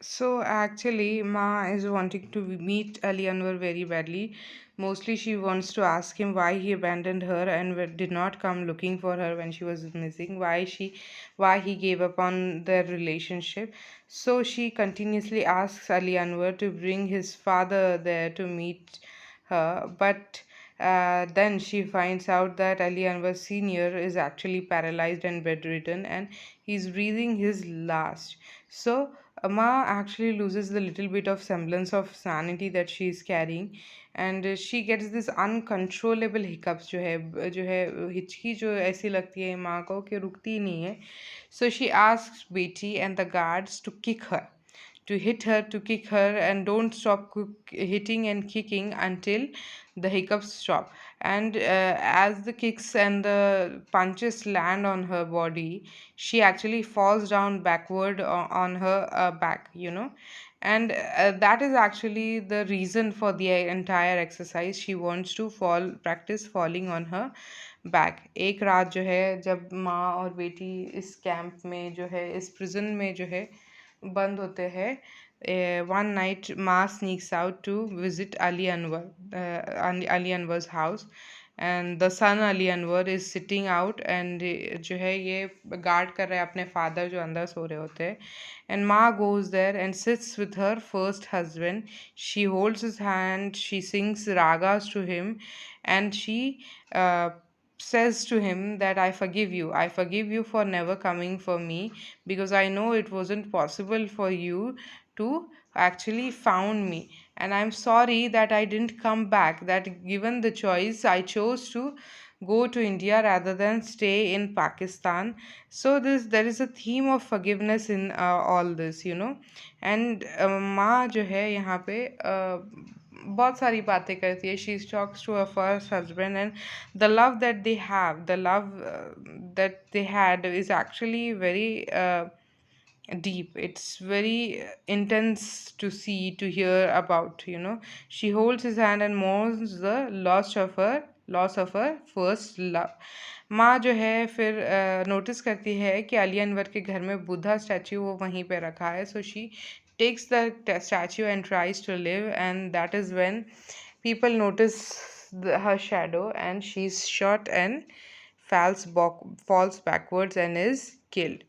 So actually, Ma is wanting to meet Ali Anwar very badly. Mostly, she wants to ask him why he abandoned her and did not come looking for her when she was missing. Why he gave up on their relationship. So she continuously asks Ali Anwar to bring his father there to meet her, but then she finds out that Ali Anwar Sr. is actually paralyzed and bedridden and he's breathing his last. So Ma actually loses the little bit of semblance of sanity that she is carrying, and she gets this uncontrollable hiccups जो है हिचकी जो ऐसी लगती है माँ को कि रुकती ही नहीं है. So she asks Betty and the guards to kick her, to hit her, to kick her, and don't stop hitting and kicking until the hiccups stop. And as the kicks and the punches land on her body, she actually falls down backward on her back. And that is actually the reason for the entire exercise. She wants to practice falling on her back. एक रात जो है जब माँ और बेटी इस camp में जो है इस प्रिजन में जो है बंद होते हैं, one night Ma sneaks out to visit Ali Anwar's house, and the son Ali Anwar is sitting out and जो है ये गार्ड कर रहा है अपने फादर जो अंदर सो रहे होते हैं. And Ma goes there and sits with her first husband. She holds his hand, she sings ragas to him, and she says to him that I forgive you. I forgive you for never coming for me, because I know it wasn't possible for you to actually found me, and I'm sorry that I didn't come back, that given the choice I chose to go to India rather than stay in Pakistan. So this there is a theme of forgiveness in all this. And माँ जो है यहाँ पे बहुत सारी बातें करती है. She talks to her first husband, and the love that they have, the love that they had is actually very deep. It's very intense to see, to hear about. She holds his hand and mourns the loss of her first love. माँ जो है फिर notice करती है कि अली अनवर के घर में बुद्धा स्टैचू वो वहीं पे रखा है. So she takes the statue and tries to live, and that is when people notice her shadow, and she's shot and falls backwards and is killed.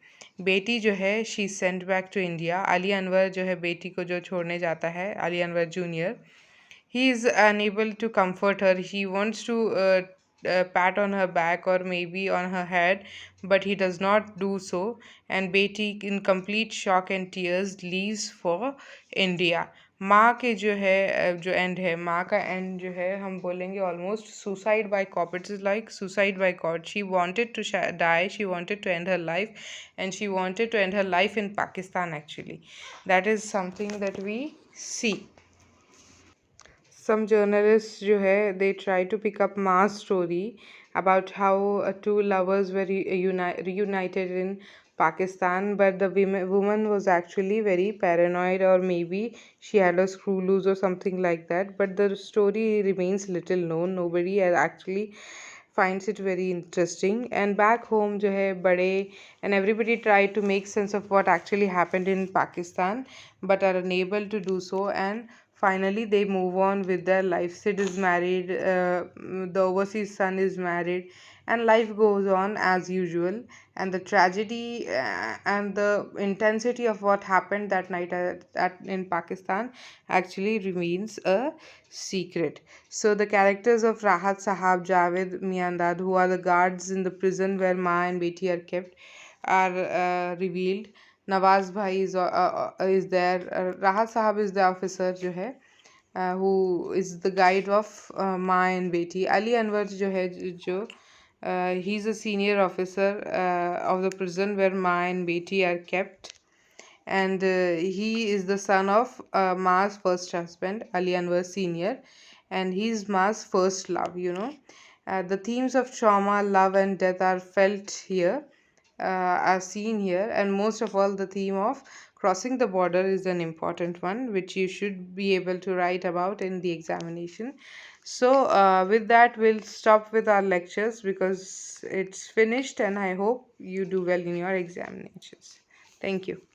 बेटी जो है she sent back to India. Ali Anwar जो है बेटी को जो छोड़ने जाता है, Ali Anwar junior, he is unable to comfort her. He wants to pat on her back or maybe on her head, but he does not do so. And Betty, in complete shock and tears, leaves for India. माँ के जो है जो and है, माँ का and जो है हम बोलेंगे almost suicide by cop. It's like suicide by cop. She wanted to die, she wanted to end her life, and she wanted to end her life in Pakistan actually. That is something that we see. Some journalists जो है they try to pick up Ma's story about how two lovers were reunited in Pakistan, but the woman was actually very paranoid, or maybe she had a screw loose or something like that. But the story remains little known. Nobody has actually finds it very interesting. And back home जो है बड़े and everybody tried to make sense of what actually happened in Pakistan, but are unable to do so. And finally they move on with their life. Sid is married, the overseas son is married, and life goes on as usual. And the tragedy and the intensity of what happened that night in Pakistan actually remains a secret. So the characters of Rahat Sahab, Javed Miandad, who are the guards in the prison where Ma and Beti are kept, are revealed. Nawaz Bhai is there. Rahat Sahab is the officer जो है, who is the guide of Ma and Beti. Ali Anwar जो है जो he's a senior officer of the prison where Ma and Beti are kept, and he is the son of Ma's first husband, Ali Anwar Senior, and he's Ma's first love. The themes of trauma, love, and death are felt here, are seen here, and most of all, the theme of crossing the border is an important one, which you should be able to write about in the examination. So, with that, we'll stop with our lectures because it's finished, and I hope you do well in your examinations. Thank you.